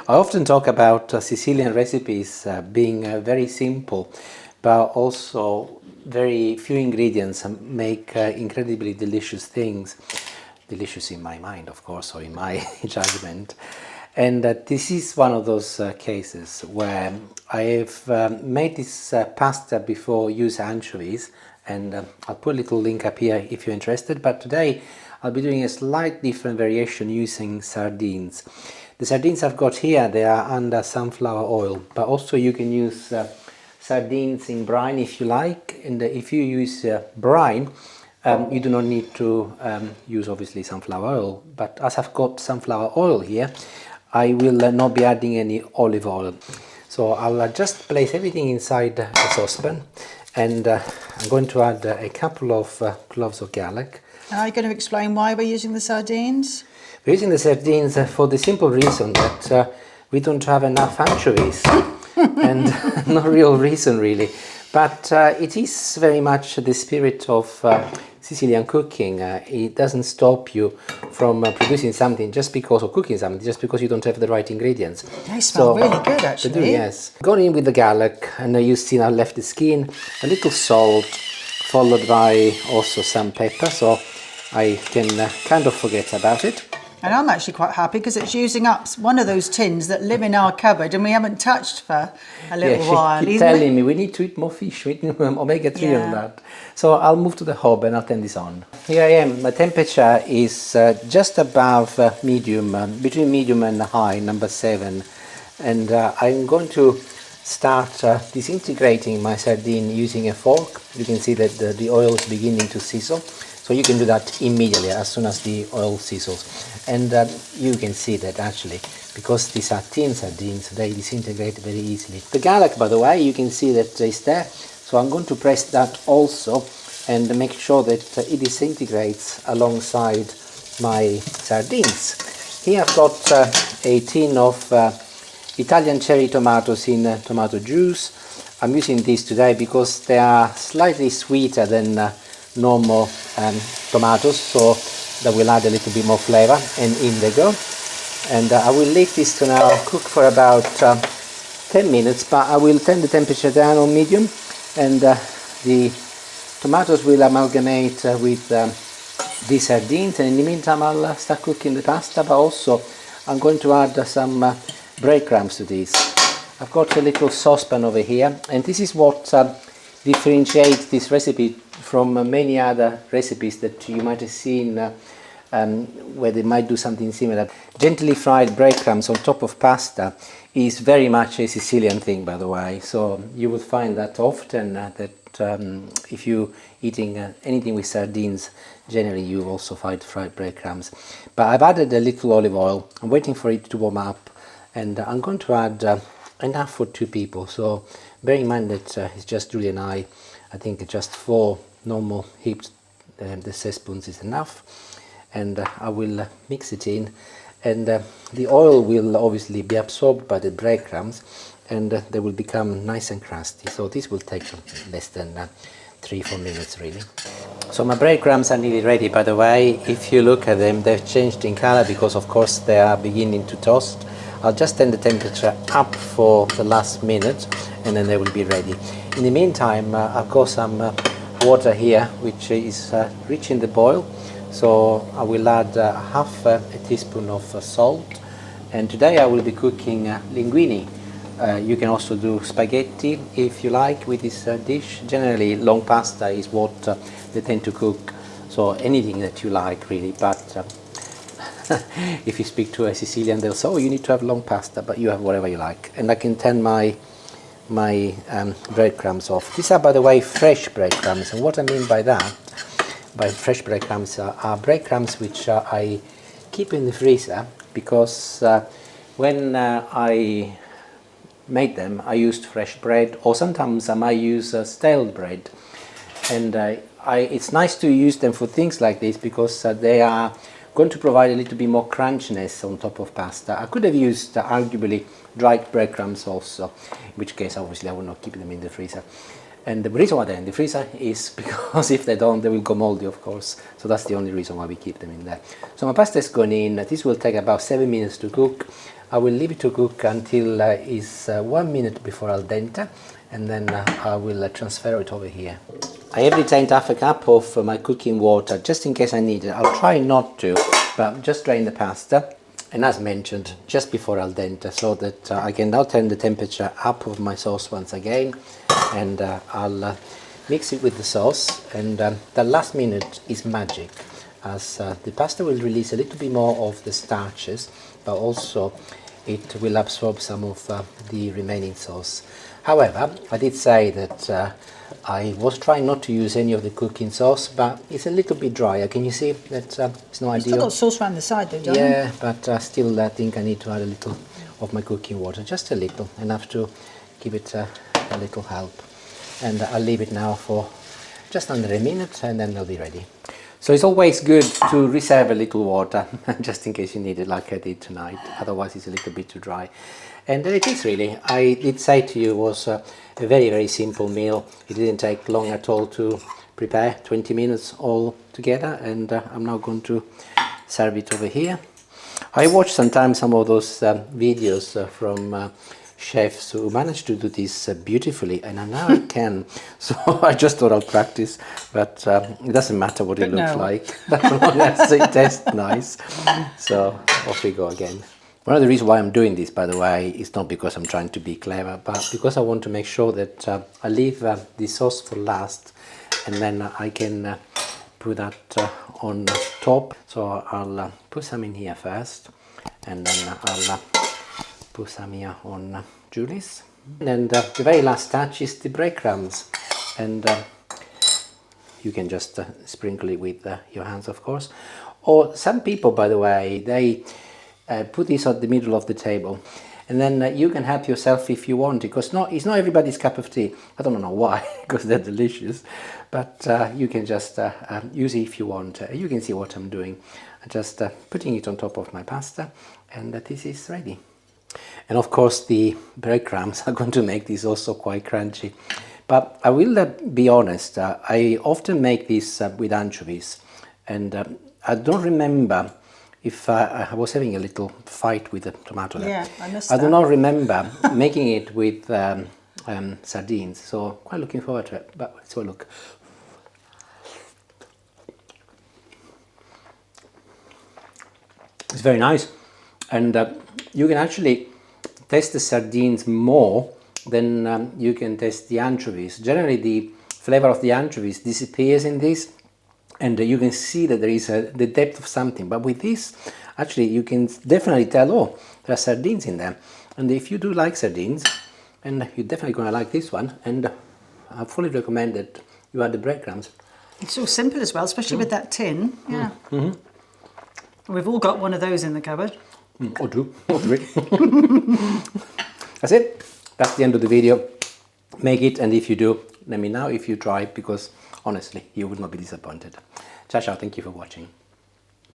I often talk about Sicilian recipes being very simple, but also very few ingredients make incredibly delicious things. Delicious in my mind, of course, or in my judgment. And this is one of those cases where I have made this pasta before use anchovies, and I'll put a little link up here if you're interested. But today I'll be doing a slight different variation using sardines. The sardines I've got here, they are under sunflower oil, but also you can use sardines in brine if you like. And if you use brine, you do not need to use obviously sunflower oil, but as I've got sunflower oil here, I will not be adding any olive oil. So I'll just place everything inside the saucepan, and I'm going to add a couple of cloves of garlic. Are you going to explain why we're using the sardines? We're using the sardines for the simple reason that we don't have enough anchovies, and no real reason really. But it is very much the spirit of Sicilian cooking. It doesn't stop you from producing something just because of cooking something, just because you don't have the right ingredients. They smell really good, actually. They do, yes. Going in with the garlic, and you see I left the skin, a little salt, followed by also some pepper, so I can kind of forget about it. And I'm actually quite happy because it's using up one of those tins that live in our cupboard and we haven't touched for a little while. Keep telling me we need to eat more fish, we need omega-3 on that. So I'll move to the hob and I'll turn this on. Here I am. My temperature is just above medium, between medium and high, number 7. And I'm going to start disintegrating my sardine using a fork. You can see that the oil is beginning to sizzle. So you can do that immediately as soon as the oil sizzles. And you can see that actually, because these are tin sardines, they disintegrate very easily. The garlic, by the way, you can see that it's there. So I'm going to press that also and make sure that it disintegrates alongside my sardines. Here I've got a tin of Italian cherry tomatoes in tomato juice. I'm using these today because they are slightly sweeter than normal tomatoes, so that will add a little bit more flavor. And in they go. And I will leave this to now cook for about 10 minutes, but I will turn the temperature down on medium, and the tomatoes will amalgamate with the sardines, and in the meantime I'll start cooking the pasta, but also I'm going to add some breadcrumbs to this. I've got a little saucepan over here, and this is what differentiates this recipe from many other recipes that you might have seen where they might do something similar. Gently fried breadcrumbs on top of pasta is very much a Sicilian thing, by the way, so you will find that often that if you're eating anything with sardines, generally you also find fried breadcrumbs. But I've added a little olive oil. I'm waiting for it to warm up, and I'm going to add enough for 2 people, so bear in mind that it's just Julie and I think just 4 normal heaped teaspoons is enough, and I will mix it in, and the oil will obviously be absorbed by the breadcrumbs, and they will become nice and crusty. So this will take less than 3-4 minutes really. So my breadcrumbs are nearly ready, by the way. If you look at them, they've changed in color because of course they are beginning to toast. I'll just turn the temperature up for the last minute, and then they will be ready. In the meantime, I've got some water here which is reaching the boil, so I will add half a teaspoon of salt, and today I will be cooking linguine. You can also do spaghetti if you like with this dish. Generally long pasta is what they tend to cook, so anything that you like really, but if you speak to a Sicilian, they'll say, oh, you need to have long pasta, but you have whatever you like. And I can turn my breadcrumbs off. These are, by the way, fresh breadcrumbs, and what I mean by that, by fresh breadcrumbs, are breadcrumbs which I keep in the freezer, because when I made them I used fresh bread, or sometimes I might use stale bread, and it's nice to use them for things like this because they are going to provide a little bit more crunchiness on top of pasta. I could have used arguably dried breadcrumbs also, in which case obviously I would not keep them in the freezer. And the reason why they're in the freezer is because if they don't, they will go moldy, of course. So that's the only reason why we keep them in there. So my pasta is going in. This will take about 7 minutes to cook. I will leave it to cook until it's 1 minute before al dente, and then I will transfer it over here. I have retained half a cup of my cooking water just in case I need it. I'll try not to, but just drain the pasta. And as mentioned, just before al dente, so that I can now turn the temperature up of my sauce once again, and I'll mix it with the sauce. And the last minute is magic, as the pasta will release a little bit more of the starches, but also it will absorb some of the remaining sauce. However, I did say that I was trying not to use any of the cooking sauce, but it's a little bit drier. Can you see that it's not ideal? Still got sauce around the side though, don't you? Yeah, but still I think I need to add a little of my cooking water, just a little, enough to give it a little help. And I'll leave it now for just under a minute, and then they'll be ready. So it's always good to reserve a little water, just in case you need it, like I did tonight. Otherwise it's a little bit too dry. And there it is, really. I did say to you it was a very, very simple meal. It didn't take long at all to prepare, 20 minutes all together. And I'm now going to serve it over here. I watch sometimes some of those videos from chefs who manage to do this beautifully, and I never can. So I just thought I'll practice, but it doesn't matter what it looks like, as long as it tastes nice. So off we go again. One of the reasons why I'm doing this, by the way, is not because I'm trying to be clever, but because I want to make sure that I leave the sauce for last, and then I can put that on top. So I'll put some in here first, and then I'll put some here on Julie's. And the very last touch is the breadcrumbs, and you can just sprinkle it with your hands, of course. Or some people, by the way, they put this at the middle of the table, and then you can help yourself if you want, because it's not everybody's cup of tea. I don't know why, because they're delicious, but you can just use it if you want. You can see what I'm doing. I'm just putting it on top of my pasta, and this is ready. And of course the breadcrumbs are going to make this also quite crunchy. But I will be honest, I often make this with anchovies, and I don't remember if I was having a little fight with the tomato there. Yeah, I missed that. I do not remember making it with sardines, so quite looking forward to it. But let's have a look. It's very nice, and you can actually taste the sardines more than you can taste the anchovies. Generally the flavor of the anchovies disappears in this, and you can see that there is the depth of something, but with this actually you can definitely tell, oh, there are sardines in there. And if you do like sardines, and you're definitely going to like this one, and I fully recommend that you add the breadcrumbs. It's so simple as well, especially with that tin. Yeah. We've all got one of those in the cupboard. Or two, or three. That's it. That's the end of the video. Make it, and if you do, let me know if you try, because honestly, you would not be disappointed. Ciao, ciao. Thank you for watching.